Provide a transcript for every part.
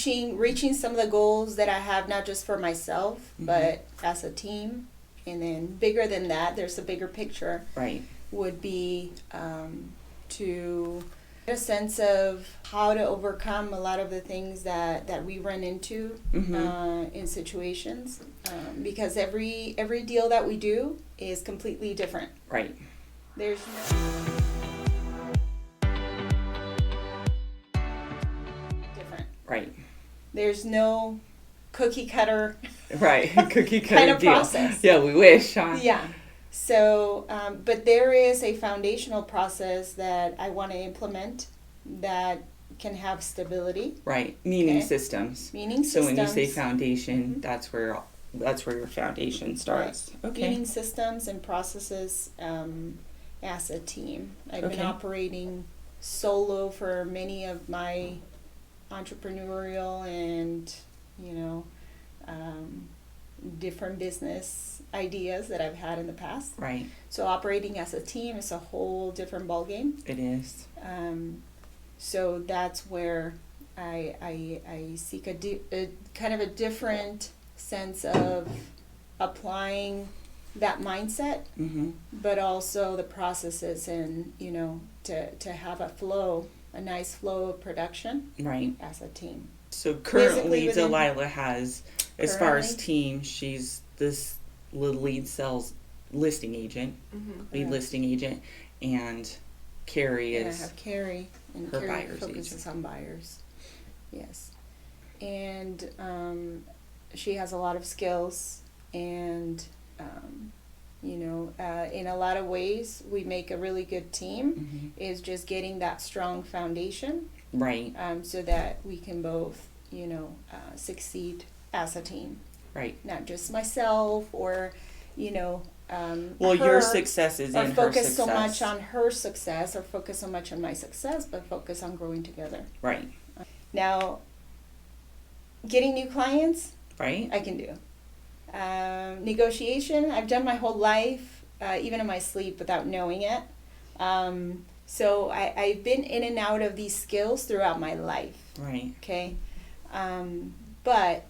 reaching some of the goals that I have, not just for myself, but as a team. And then bigger than that, there's a bigger picture. Right. Would be to get a sense of how to overcome a lot of the things that we run into in situations. Because every deal that we do is completely different. Right. There's different. Right. There's no cookie cutter. Right. Cookie cutter kind of deal. process. Yeah, we wish, huh? Yeah. So, but there is a foundational process that I want to implement that can have stability. Right. Meaning systems. Meaning so systems. when you say foundation, that's where your foundation starts. Right. Okay. Meaning systems and processes as a team. I've been operating solo for many of my entrepreneurial and, different business ideas that I've had in the past. Right. So operating as a team is a whole different ballgame. It is. So that's where I seek a kind of a different sense of applying that mindset, but also the processes and, to have a nice flow of production as a team. So currently Dalila has, as far as team, she's this lead sales listing agent, lead listing agent, and Carrie is I have Carrie, and her Carrie buyer's focuses agent. on buyers. Yes. And she has a lot of skills, and in a lot of ways we make a really good team, is just getting that strong foundation. Right. So that we can both, succeed as a team. Right. Not just myself or, your success is in her success. Or focus so much on her success or focus so much on my success, but focus on growing together. Right. Now, getting new clients, right, I can do. Negotiation, I've done my whole life, even in my sleep without knowing it. So I've been in and out of these skills throughout my life. Right. Okay. But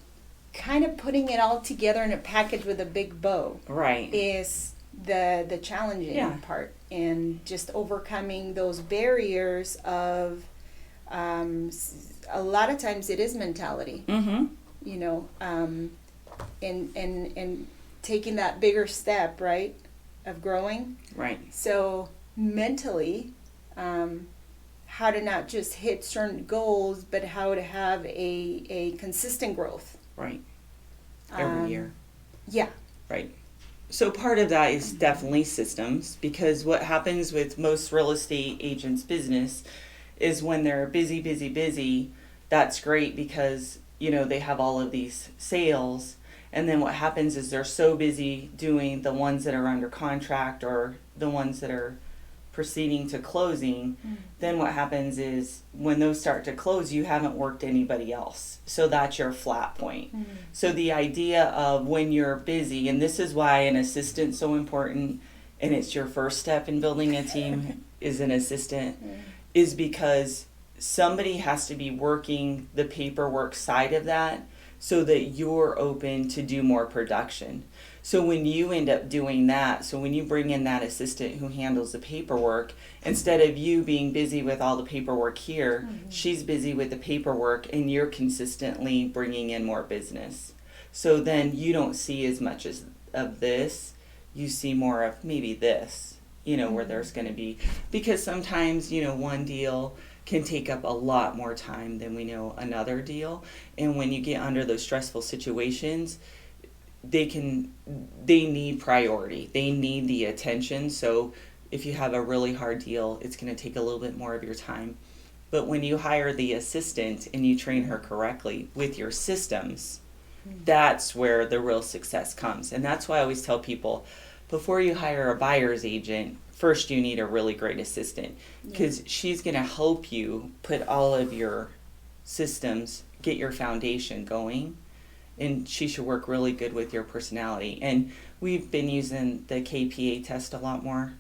kind of putting it all together in a package with a big bow. Right. Is the challenging part, and just overcoming those barriers of a lot of times it is mentality. And taking that bigger step, right, of growing. Right. So mentally, how to not just hit certain goals, but how to have a consistent growth. Right. Every year. Yeah. Right. So part of that is definitely systems, because what happens with most real estate agents' business is when they're busy, that's great because, they have all of these sales. And then what happens is they're so busy doing the ones that are under contract or the ones that are proceeding to closing, then what happens is when those start to close, you haven't worked anybody else. So that's your flat point. So the idea of when you're busy, and this is why an assistant's so important, and it's your first step in building a team is an assistant, is because somebody has to be working the paperwork side of that so that you're open to do more production. So when you end up doing that, so when you bring in that assistant who handles the paperwork, instead of you being busy with all the paperwork here, she's busy with the paperwork and you're consistently bringing in more business. So then you don't see as much of this, you see more of maybe this, where there's going to be, because sometimes, one deal can take up a lot more time than we know another deal. And when you get under those stressful situations, they need priority. They need the attention. So if you have a really hard deal, it's going to take a little bit more of your time. But when you hire the assistant and you train her correctly with your systems, that's where the real success comes. And that's why I always tell people, before you hire a buyer's agent, first you need a really great assistant, because she's going to help you put all of your systems, get your foundation going. And she should work really good with your personality. And we've been using the KPA test a lot more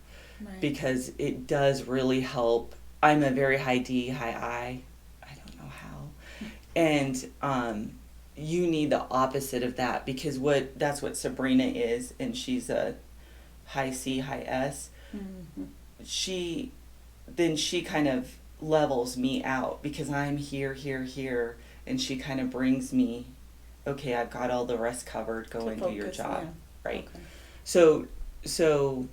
because it does really help. I'm a very high D, high I. I don't know how. And you need the opposite of that, because that's what Sabrina is, and she's a high C, high S. Mm-hmm. She kind of levels me out, because I'm here, and she kind of brings me, okay, I've got all the rest covered, go and do your job. Yeah. Right. Okay. So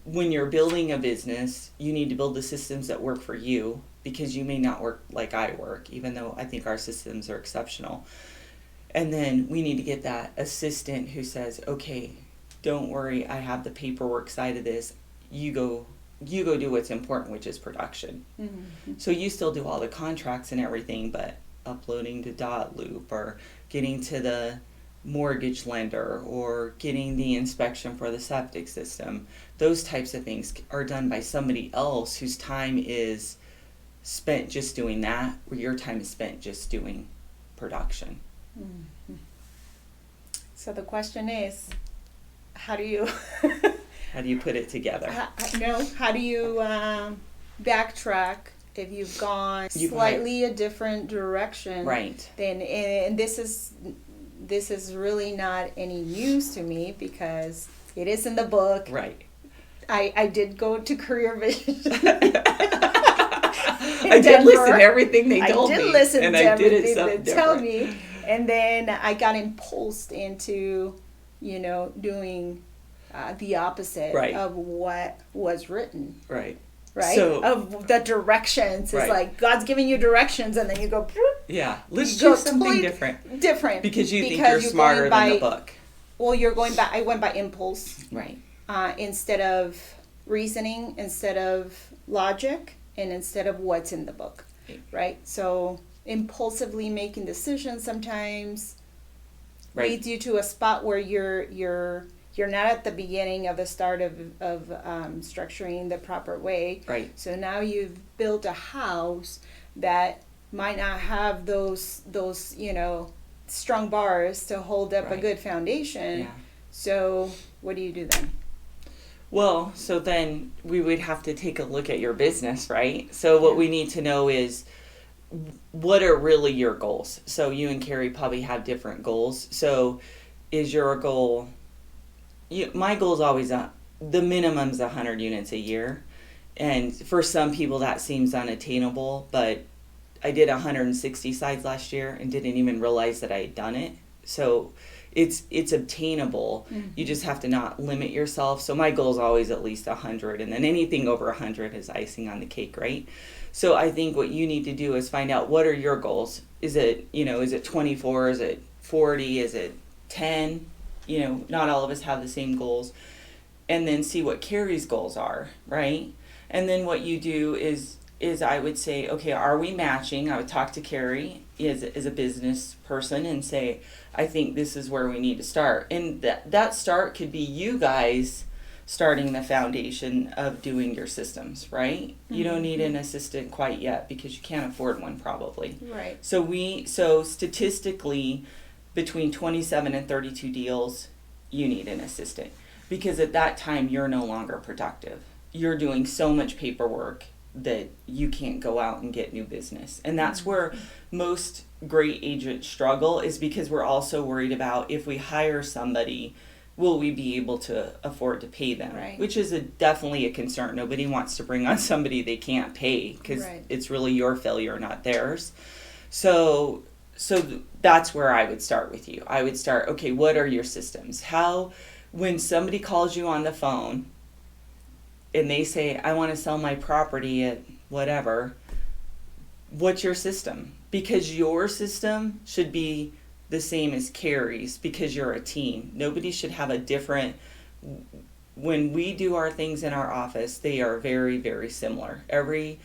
when you're building a business, you need to build the systems that work for you, because you may not work like I work, even though I think our systems are exceptional. And then we need to get that assistant who says, okay, don't worry, I have the paperwork side of this. You go do what's important, which is production. Mm-hmm. So you still do all the contracts and everything, but uploading to Dot Loop, or getting to the mortgage lender, or getting the inspection for the septic system, those types of things are done by somebody else whose time is spent just doing that, where your time is spent just doing production. Mm-hmm. So the question is, how do you How do you put it together? how do you backtrack if you've gone slightly a different direction? Right. Then, and this is really not any news to me, because it is in the book. Right. I did go to Career Vision. I did listen to everything they told me. I did listen and to I did everything it they tell me. And then I got impulsed into, doing the opposite Right. of what was written. Right. Right? So, of the directions. It's right. like God's giving you directions, and then you go, yeah, let's you do go something totally different. Different. Because you think you're smarter than the book. Well, I went by impulse. Right. Instead of reasoning, instead of logic, and instead of what's in the book. Right? So impulsively making decisions sometimes leads you to a spot where you're not at the beginning of the start of structuring the proper way. Right. So now you've built a house that might not have those strong bars to hold up a good foundation. Yeah. So what do you do then? Well, so then we would have to take a look at your business, right? So what we need to know is, what are really your goals? So you and Carrie probably have different goals. So is your goal, my goal is always the minimum's 100 units a year. And for some people that seems unattainable, but I did 160 sides last year and didn't even realize that I had done it. So it's obtainable. Mm-hmm. You just have to not limit yourself. So my goal is always at least 100, and then anything over 100 is icing on the cake, right? So I think what you need to do is find out, what are your goals? Is it 24? Is it 40? Is it 10? Not all of us have the same goals. And then see what Carrie's goals are, right? And then what you do is I would say, okay, are we matching? I would talk to Carrie as a business person and say, I think this is where we need to start. And that start could be you guys starting the foundation of doing your systems, right? Mm-hmm. You don't need an assistant quite yet, because you can't afford one probably. Right. So statistically, between 27 and 32 deals, you need an assistant, because at that time you're no longer productive. You're doing so much paperwork that you can't go out and get new business. And that's where most great agents struggle, is because we're also worried about, if we hire somebody, will we be able to afford to pay them? Right. Which is definitely a concern. Nobody wants to bring on somebody they can't pay, because it's really your failure, not theirs. So that's where I would start with you. I would start, okay, what are your systems? When somebody calls you on the phone and they say, I want to sell my property at whatever, what's your system? Because your system should be the same as Carrie's, because you're a team. Nobody should have a different. When we do our things in our office, they are very, very similar. Every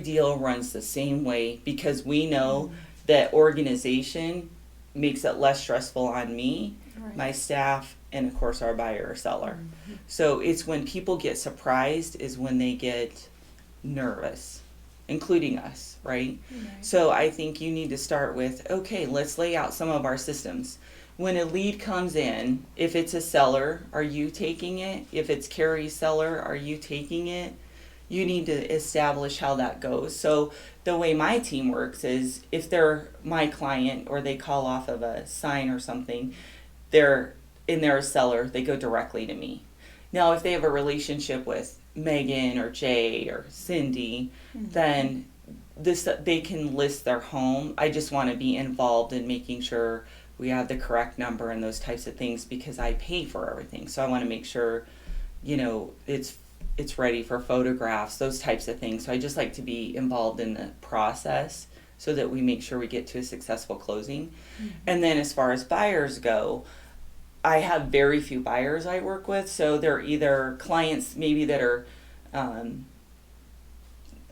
deal runs the same way, because we know that organization makes it less stressful on me, my staff, and of course our buyer or seller. Mm-hmm. So it's when people get surprised is when they get nervous, including us, right? So I think you need to start with, okay, let's lay out some of our systems. When a lead comes in, if it's a seller, are you taking it? If it's Carrie's seller, are you taking it? you need to establish how that goes. So the way my team works is if they're my client or they call off of a sign or something, they're a seller, they go directly to me. Now, if they have a relationship with Megan or Jay or Cindy, then they can list their home. I just want to be involved in making sure we have the correct number and those types of things because I pay for everything. So I want to make sure, it's ready for photographs, those types of things. So I just like to be involved in the process so that we make sure we get to a successful closing. And then as far as buyers go, I have very few buyers I work with. So they're either clients maybe that are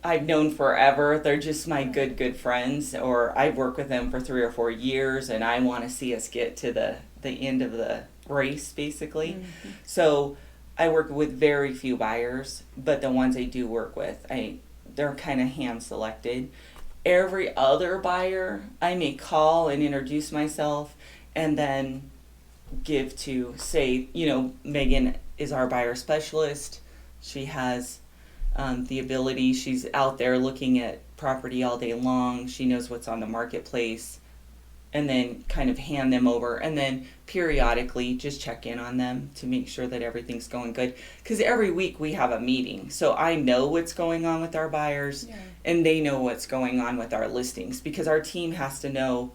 I've known forever. They're just my good friends, or I've worked with them for 3 or 4 years and I want to see us get to the end of the race basically. So I work with very few buyers, but the ones I do work with, they're kind of hand selected. Every other buyer, I may call and introduce myself and then give to, say, Megan is our buyer specialist. She has the ability, she's out there looking at property all day long. She knows what's on the marketplace. And then kind of hand them over and then periodically just check in on them to make sure that everything's going good. Because every week we have a meeting. So I know what's going on with our buyers and they know what's going on with our listings because our team has to know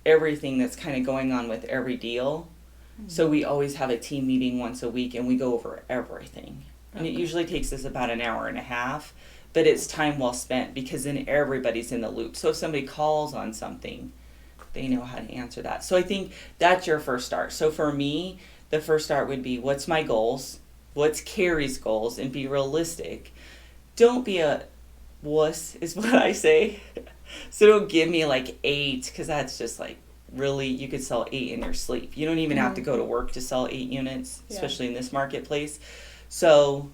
everything that's kind of going on with every deal. So we always have a team meeting once a week and we go over everything. And it usually takes us about an hour and a half, but it's time well spent because then everybody's in the loop. So if somebody calls on something, they know how to answer that. So I think that's your first start. So for me, the first start would be what's my goals, what's Carrie's goals, and be realistic. Don't be a wuss is what I say. So don't give me like 8 because that's just like really, you could sell 8 in your sleep. You don't even have to go to work to sell 8 units, especially in this marketplace. So,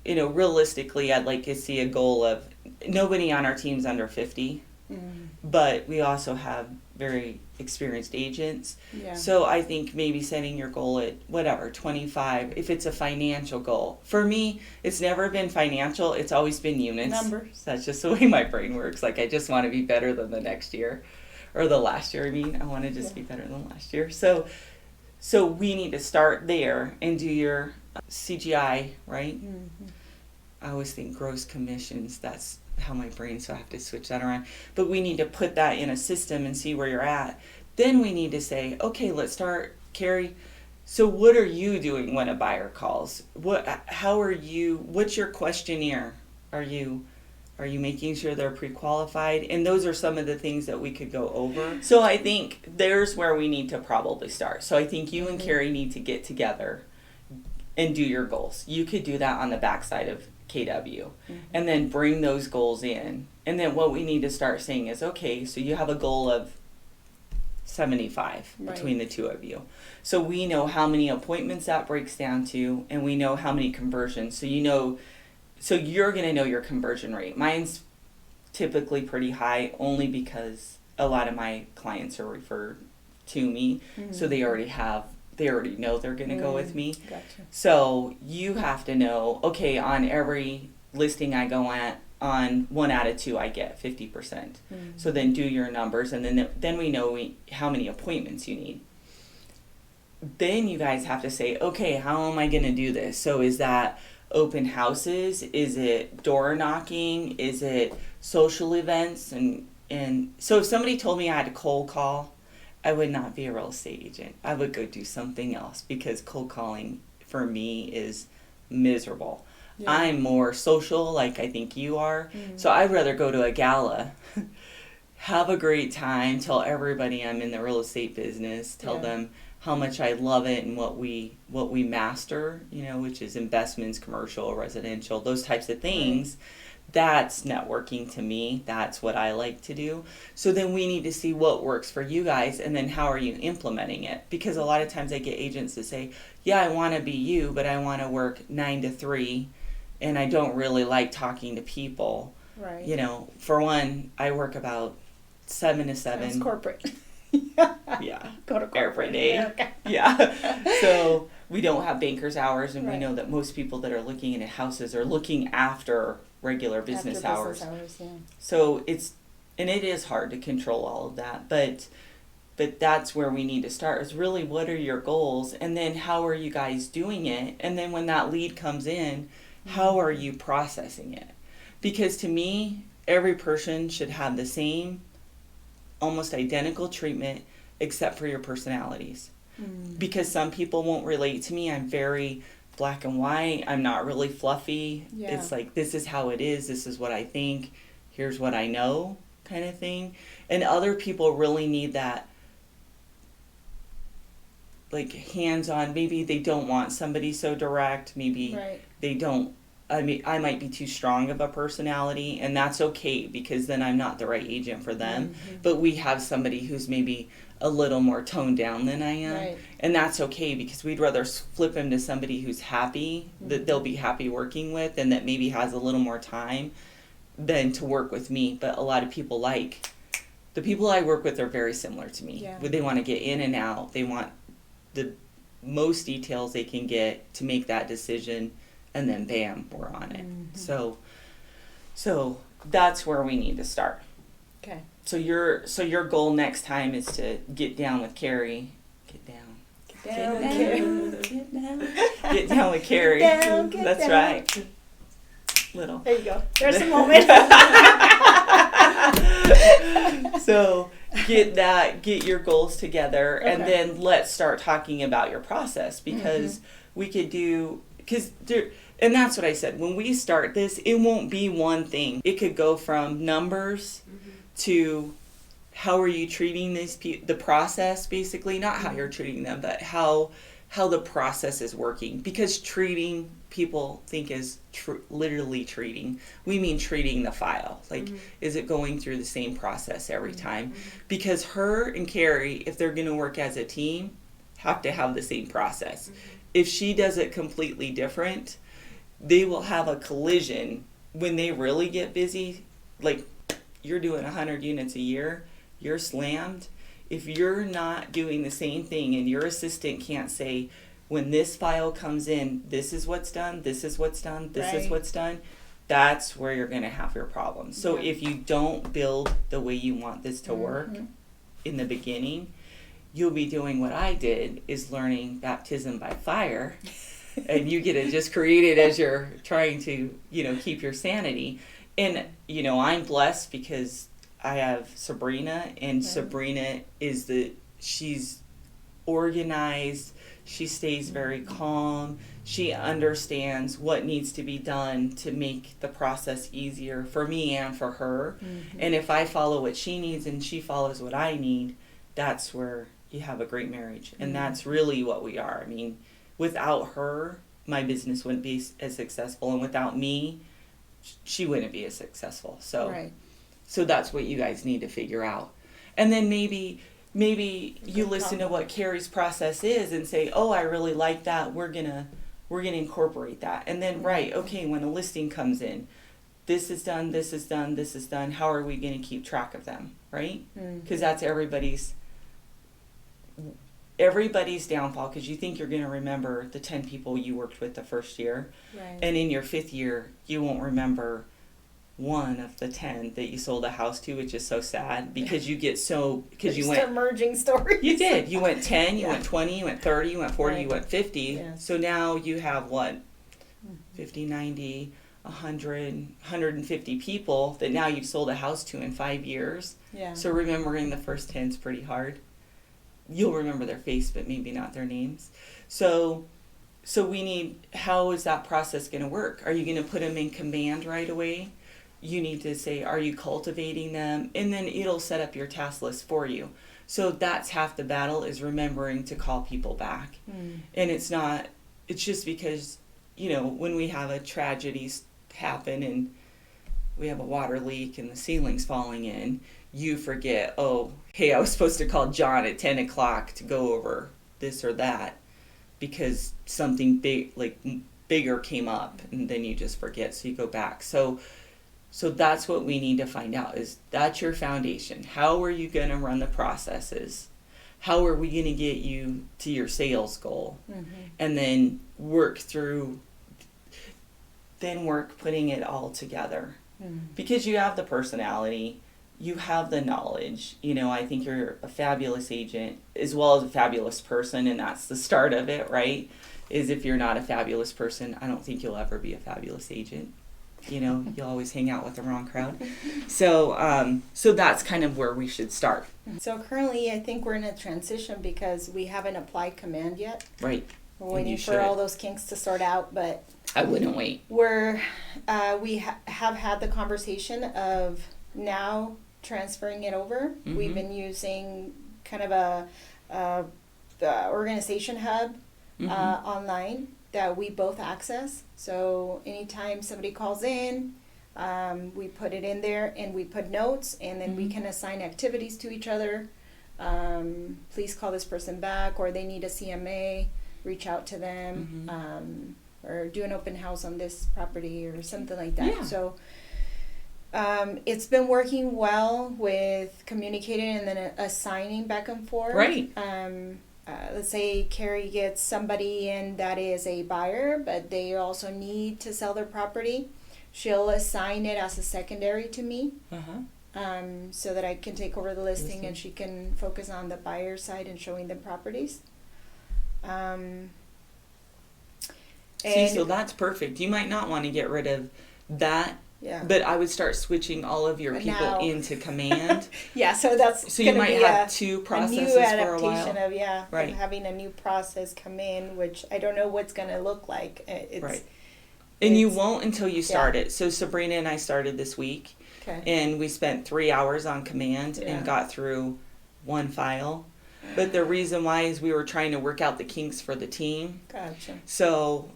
realistically, I'd like to see a goal of nobody on our team's under 50, but we also have very experienced agents. So I think maybe setting your goal at 25, if it's a financial goal. For me, it's never been financial. It's always been units. Numbers. That's just the way my brain works. Like, I just want to be better than the next year or the last year. I want to just be better than last year. So we need to start there and do your CGI, right? I always think gross commissions. That's how my brain, so I have to switch that around. But we need to put that in a system and see where you're at. Then we need to say, okay, let's start, Carrie. So what are you doing when a buyer calls? What's your questionnaire? Are you making sure they're pre-qualified? And those are some of the things that we could go over. So I think there's where we need to probably start. So I think you and Carrie need to get together and do your goals. You could do that on the backside of KW and then bring those goals in. And then what we need to start saying is, okay, so you have a goal of 75 between the two of you. So we know how many appointments that breaks down to, and we know how many conversions. So so you're going to know your conversion rate. Mine's typically pretty high only because a lot of my clients are referred to me. So they already know they're going to go with me. Gotcha. So you have to know, okay, on every listing I go on 1 out of 2, I get 50%. So then do your numbers, and then we know how many appointments you need. Then you guys have to say, okay, how am I going to do this? So is that open houses? Is it door knocking? Is it social events? And so if somebody told me I had to cold call, I would not be a real estate agent. I would go do something else because cold calling for me is miserable. I'm more social, like I think you are. So I'd rather go to a gala, have a great time, tell everybody I'm in the real estate business, tell them how much I love it and what we master, which is investments, commercial, residential, those types of things. That's networking to me. That's what I like to do. So then we need to see what works for you guys, and then how are you implementing it? Because a lot of times I get agents to say, yeah, I want to be you, but I want to work 9 to 3, and I don't really like talking to people. Right. For one, I work about 7 to 7. That's corporate. Yeah. Go to corporate. Every day. Yeah. Okay. Yeah. So we don't have banker's hours, and we Right. know that most people that are looking into houses are looking after regular business hours. Yeah. So it is hard to control all of that, but that's where we need to start, is really what are your goals, and then how are you guys doing it, and then when that lead comes in, how are you processing it? Because to me, every person should have the same, almost identical treatment, except for your personalities. Because some people won't relate to me. I'm very black and white. I'm not really fluffy. Yeah. It's like, this is how it is. This is what I think. Here's what I know, kind of thing. And other people really need that, like, hands-on. Maybe they don't want somebody so direct. Maybe Right. they don't. I mean, I might be too strong of a personality, and that's okay, because then I'm not the right agent for them. But we have somebody who's maybe a little more toned down than I am. Right. And that's okay, because we'd rather flip them to somebody who's happy, that they'll be happy working with, and that maybe has a little more time than to work with me. But a lot of people the people I work with are very similar to me. Yeah. They want to get in and out. They want the most details they can get to make that decision, and then bam, we're on it. So that's where we need to start. Okay. So your goal next time is to get down with Carrie. Get down. Get down with Carrie. Get That's down. right. Little. There you go. There's a moment. So get your goals together, and Okay. then let's start talking about your process, because we could do, and that's what I said. When we start this, it won't be one thing. It could go from numbers to how are you treating these people, the process, basically, not how you're treating them, but how the process is working. Because treating, people think is literally treating. We mean treating the file. Like, is it going through the same process every time? Because her and Carrie, if they're going to work as a team, have to have the same process. If she does it completely different, they will have a collision when they really get busy. Like, you're doing 100 units a year, you're slammed. If you're not doing the same thing, and your assistant can't say, when this file comes in, this is what's done, this is what's done, this is Right. what's done, that's where you're going to have your problems. So Yeah. if you don't build the way you want this to work in the beginning, you'll be doing what I did, is learning baptism by fire. And you get to just create it as you're trying to, keep your sanity. And, I'm blessed because I have Sabrina, and Sabrina she's organized. She stays very calm. She understands what needs to be done to make the process easier for me and for her. And if I follow what she needs and she follows what I need, that's where you have a great marriage. And that's really what we are. I mean, without her, my business wouldn't be as successful, and without me, she wouldn't be as successful. So, Right. so that's what you guys need to figure out. And then maybe you listen to what Carrie's process is and say, "Oh, I really like that. We're gonna incorporate that." And then, right, okay, when a listing comes in, this is done, this is done, this is done. How are we gonna keep track of them, right? Because that's everybody's downfall, because you think you're going to remember the 10 people you worked with the first year, Right. and in your 5th year you won't remember one of the 10 that you sold a house to, which is so sad, because you went merging stories. you did, you went 10, you went 20, you went 30, you went 40, Right. you went 50. Yes. So now you have 50, 90, 100, 150 people that now you've sold a house to in 5 years. Yeah. So remembering the first 10 is pretty hard. You'll remember their face, but maybe not their names. So we need, how is that process going to work? Are you going to put them in command right away? You need to say, are you cultivating them? And then it'll set up your task list for you. So that's half the battle, is remembering to call people back. And it's just because, when we have a tragedy happen and we have a water leak and the ceiling's falling in, you forget, oh, hey, I was supposed to call John at 10 o'clock to go over this or that, because something bigger came up, and then you just forget, so you go back. So that's what we need to find out, is that's your foundation. How are you going to run the processes? how are we going to get you to your sales goal? Mm-hmm. And then work putting it all together. Mm-hmm. Because you have the personality, you have the knowledge. You know, I think you're a fabulous agent as well as a fabulous person, and that's the start of it, right? Is if you're not a fabulous person, I don't think you'll ever be a fabulous agent. You know, you'll always hang out with the wrong crowd. So that's kind of where we should start. So currently, I think we're in a transition because we haven't applied command yet. Right. We're waiting for all those kinks to sort out, but I wouldn't wait. We have had the conversation of now transferring it over. Mm-hmm. We've been using kind of the organization hub Mm-hmm. online that we both access. So anytime somebody calls in, we put it in there and we put notes, and then we can assign activities to each other. Please call this person back, or they need a CMA, reach out to them, or do an open house on this property or something like that. Yeah. So it's been working well with communicating and then assigning back and forth. Right. Let's say Carrie gets somebody in that is a buyer, but they also need to sell their property. She'll assign it as a secondary to me, so that I can take over the listing and she can focus on the buyer side and showing them properties. See, so that's perfect. You might not want to get rid of that. Yeah. But I would start switching all of your people into command. Yeah, so that's so you might have two processes for a while. Of having a new process come in, which I don't know what's going to look like. It's, and you won't until you start it. So Sabrina and I started this week, and we spent 3 hours on command and got through one file. But the reason why is we were trying to work out the kinks for the team. Gotcha. So,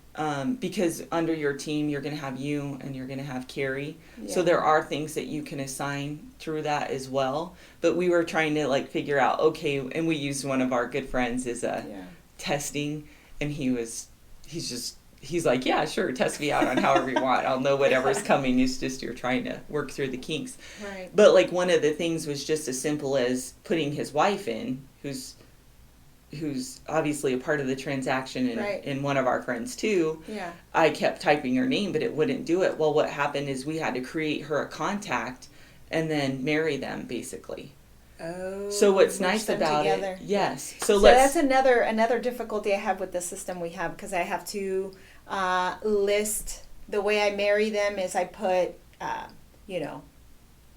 because under your team, you're going to have you and you're going to have Carrie. Yeah. So there are things that you can assign through that as well. But we were trying to figure out, okay, and we used one of our good friends as a testing, and he's like, yeah, sure, test me out on however you want. I'll know whatever's coming. It's just you're trying to work through the kinks. Right. But one of the things was just as simple as putting his wife in, who's obviously a part of the transaction and one of our friends too. Yeah. I kept typing her name, but it wouldn't do it. Well, what happened is we had to create her a contact and then marry them, basically. Oh. So what's nice about together. Yes. So that's another difficulty I have with the system we have, because I have to list the way I marry them is I put the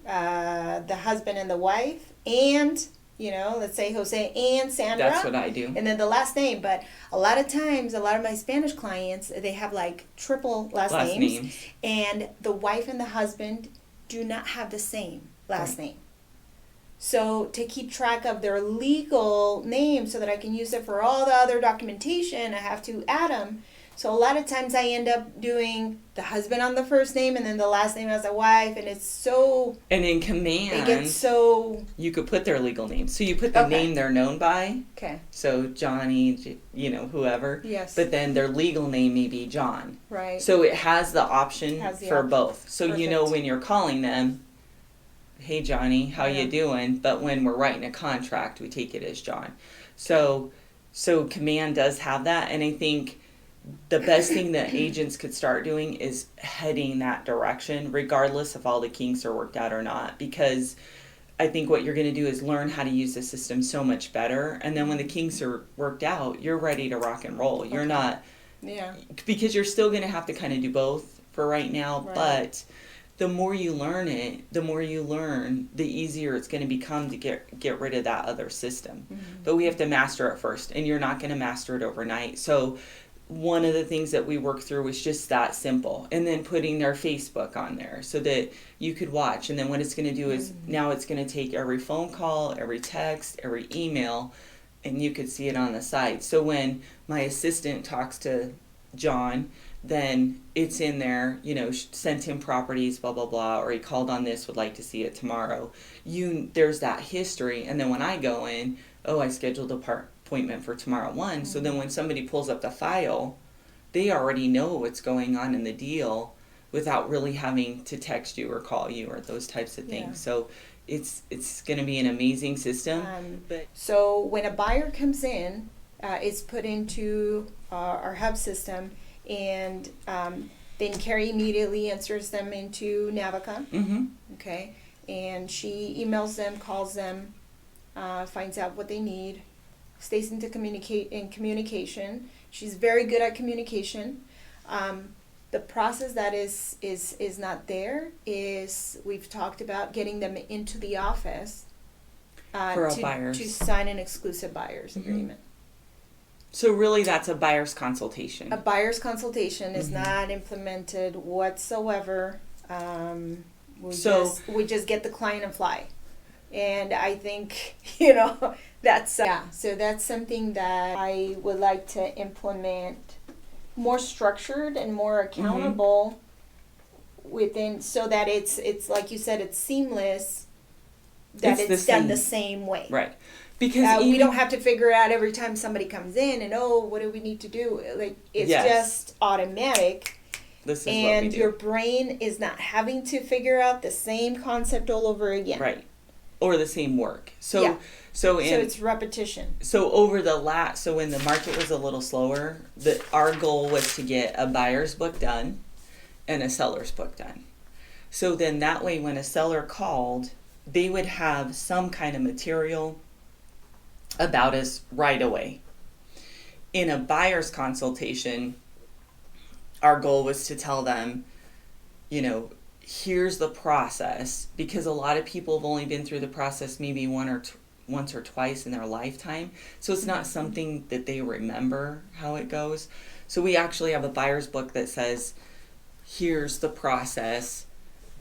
husband and the wife, and let's say Jose and Sandra. That's what I do. And then the last name. But a lot of times, a lot of my Spanish clients, they have triple last names. And the wife and the husband do not have the same last name. So to keep track of their legal name so that I can use it for all the other documentation, I have to add them. So a lot of times I end up doing the husband on the first name and then the last name as a wife, and it's so... And in command, it gets so... You could put their legal name. So you put the name they're known by. Okay. So Johnny, whoever. Yes. But then their legal name may be John. Right. So it has the option for both. So Perfect. when you're calling them, hey Johnny, how you doing? But when we're writing a contract, we take it as John. So command does have that, and I think the best thing that agents could start doing is heading that direction, regardless if all the kinks are worked out or not, because I think what you're going to do is learn how to use the system so much better, and then when the kinks are worked out, you're ready to rock and roll. You're not, because you're still going to have to kind of do both for right now, but the more you learn it, the easier it's going to become to get rid of that other system. Mm-hmm. But we have to master it first, and you're not going to master it overnight. So one of the things that we worked through was just that simple, and then putting their Facebook on there so that you could watch. And then what it's going to do is now it's going to take every phone call, every text, every email, and you could see it on the site. So when my assistant talks to John, then it's in there, sent him properties, blah, blah, blah, or he called on this, would like to see it tomorrow. There's that history. And then when I go in, I scheduled a appointment for tomorrow 1. So then when somebody pulls up the file, they already know what's going on in the deal without really having to text you or call you or those types of things. So it's going to be an amazing system. But So when a buyer comes in, it's put into our hub system, and then Carrie immediately enters them into Navica. Okay, and she emails them, calls them, finds out what they need, stays into communication. She's very good at communication. The process that is not there is, we've talked about getting them into the office for a buyer's. to sign an exclusive buyer's agreement. So really that's a buyer's consultation. A buyer's consultation is not implemented whatsoever. We just get the client and fly. And I think, that's, so that's something that I would like to implement more structured and more accountable within, so that it's like you said, it's seamless, that it's done the same way. Right. Because we don't have to figure out every time somebody comes in and, what do we need to do? Like, it's just automatic. This is and what we do. Your brain is not having to figure out the same concept all over again. Right. Or the same work. So it's repetition. So so when the market was a little slower, our goal was to get a buyer's book done and a seller's book done. So then that way when a seller called, they would have some kind of material about us right away. In a buyer's consultation, our goal was to tell them, here's the process, because a lot of people have only been through the process maybe once or twice in their lifetime. So it's not something that they remember how it goes. So we actually have a buyer's book that says, here's the process.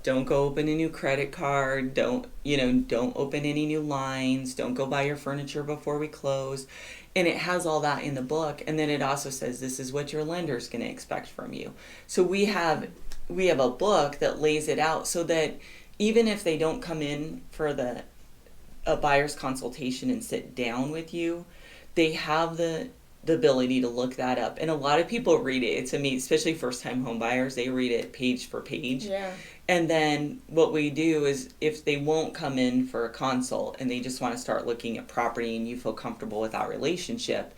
Don't go open a new credit card. Don't open any new lines. Don't go buy your furniture before we close. And it has all that in the book. And then it also says, this is what your lender's going to expect from you. So we have a book that lays it out so that even if they don't come in for a buyer's consultation and sit down with you, they have the ability to look that up. And a lot of people read it. To me, especially first-time home buyers, they read it page for page. Yeah. And then what we do is, if they won't come in for a consult and they just want to start looking at property and you feel comfortable with our relationship,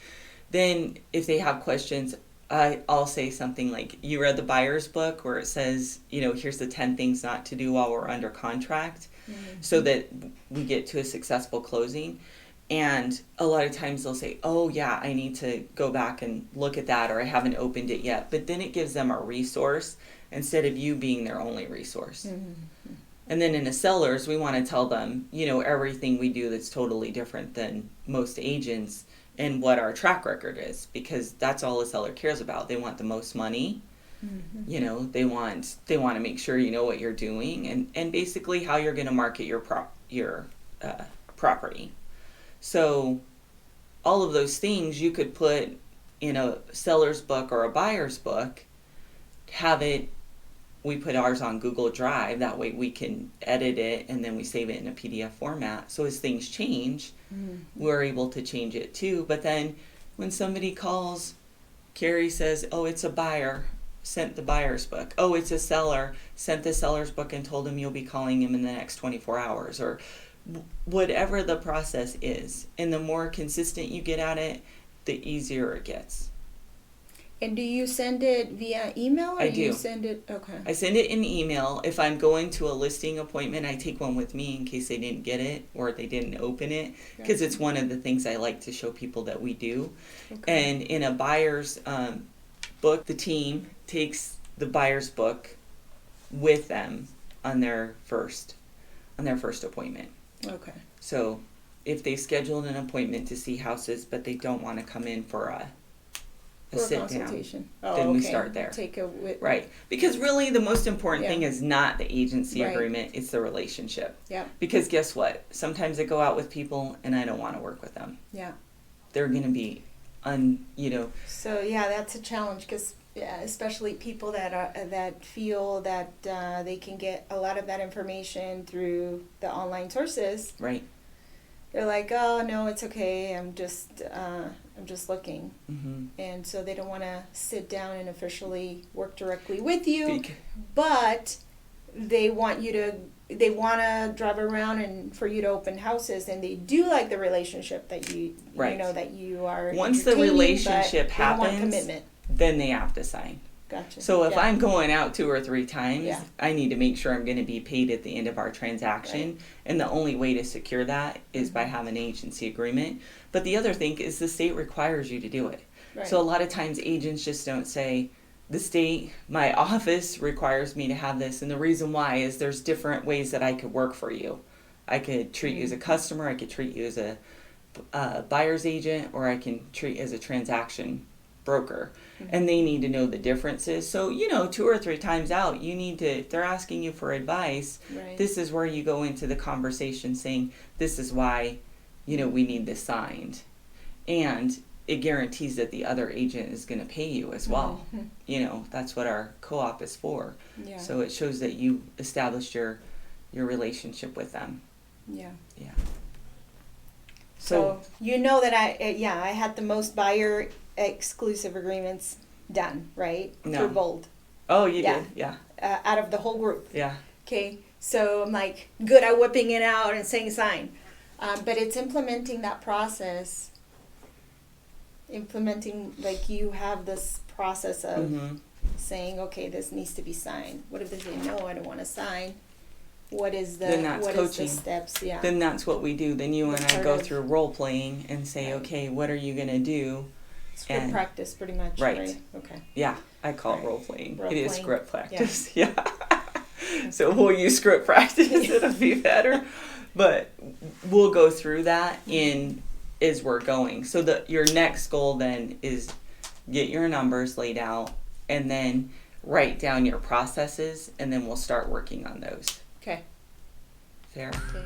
then if they have questions, I'll say something like, you read the buyer's book where it says, here's the 10 things not to do while we're under contract, so that we get to a successful closing. And a lot of times they'll say, oh yeah, I need to go back and look at that, or I haven't opened it yet. But then it gives them a resource instead of you being their only resource. And then in a seller's, we want to tell them, everything we do that's totally different than most agents, and what our track record is, because that's all a seller cares about. They want the most money. They want to make sure you know what you're doing, and basically how you're going to market your property. So all of those things you could put in a seller's book or a buyer's book. We put ours on Google Drive. That way we can edit it, and then we save it in a PDF format. So as things change, we're able to change it too. But then when somebody calls, Carrie says, oh, it's a buyer, sent the buyer's book. Oh, it's a seller, sent the seller's book and told him you'll be calling him in the next 24 hours. Or whatever the process is. And the more consistent you get at it, the easier it gets. And do you send it via email, or I do. You send it? Okay. I send it in email. If I'm going to a listing appointment, I take one with me in case they didn't get it or they didn't open it, because it's one of the things I like to show people that we do. Okay. And in a buyer's book, the team takes the buyer's book with them on their first appointment. Okay. So if they scheduled an appointment to see houses, but they don't want to come in for a sit down, then we start there. Right. Because really the most important thing is not the agency agreement, it's the relationship. Yeah. Because guess what? Sometimes I go out with people and I don't want to work with them. Yeah. They're going to be So that's a challenge, because especially people that feel that they can get a lot of that information through the online sources. Right. They're like, oh no, it's okay. I'm just looking, and so they don't want to sit down and officially work directly with you, but they want you to they want to drive around and for you to open houses, and they do like the relationship that you Right. know that you are Once the entertaining, relationship but they don't want happens, commitment. then they have to sign. Gotcha. So if Yeah. I'm going out 2 or 3 times, Yeah. I need to make sure I'm going to be paid at the end of our transaction. Right. And the only way to secure that is by having an agency agreement. But the other thing is the state requires you to do it. Right. So a lot of times agents just don't say, the state, my office requires me to have this. And the reason why is there's different ways that I could work for you. I could treat you as a customer, I could treat you as a buyer's agent, or I can treat you as a transaction broker. And they need to know the differences. So, 2 or 3 times out, if they're asking you for advice, Right. this is where you go into the conversation saying, this is why, we need this signed. And it guarantees that the other agent is going to pay you as well. That's what our co-op is for. Yeah. So it shows that you established your relationship with them. Yeah. Yeah. So that I had the most buyer exclusive agreements done, right? No. For Bold. Oh, you Yeah. did? Yeah. Out of the whole group. Yeah. Okay. So I'm like good at whipping it out and saying sign. But it's implementing that process. Implementing, like you have this process of saying, okay, this needs to be signed. What if they say, no, I don't want to sign? What is Then that's the coaching. steps? Yeah. Then that's what we do. Then you The and I part go of- through role playing and say, Right. okay, what are you going to do? Script and- practice, pretty much. Right. Right. Okay. Yeah, I call it Right. role playing. Role It is playing. script practice. Yeah. So we'll use script practice. It'll be better. But we'll go through that as we're going. So your next goal then is get your numbers laid out and then write down your processes, and then we'll start working on those. Okay. Fair? Okay.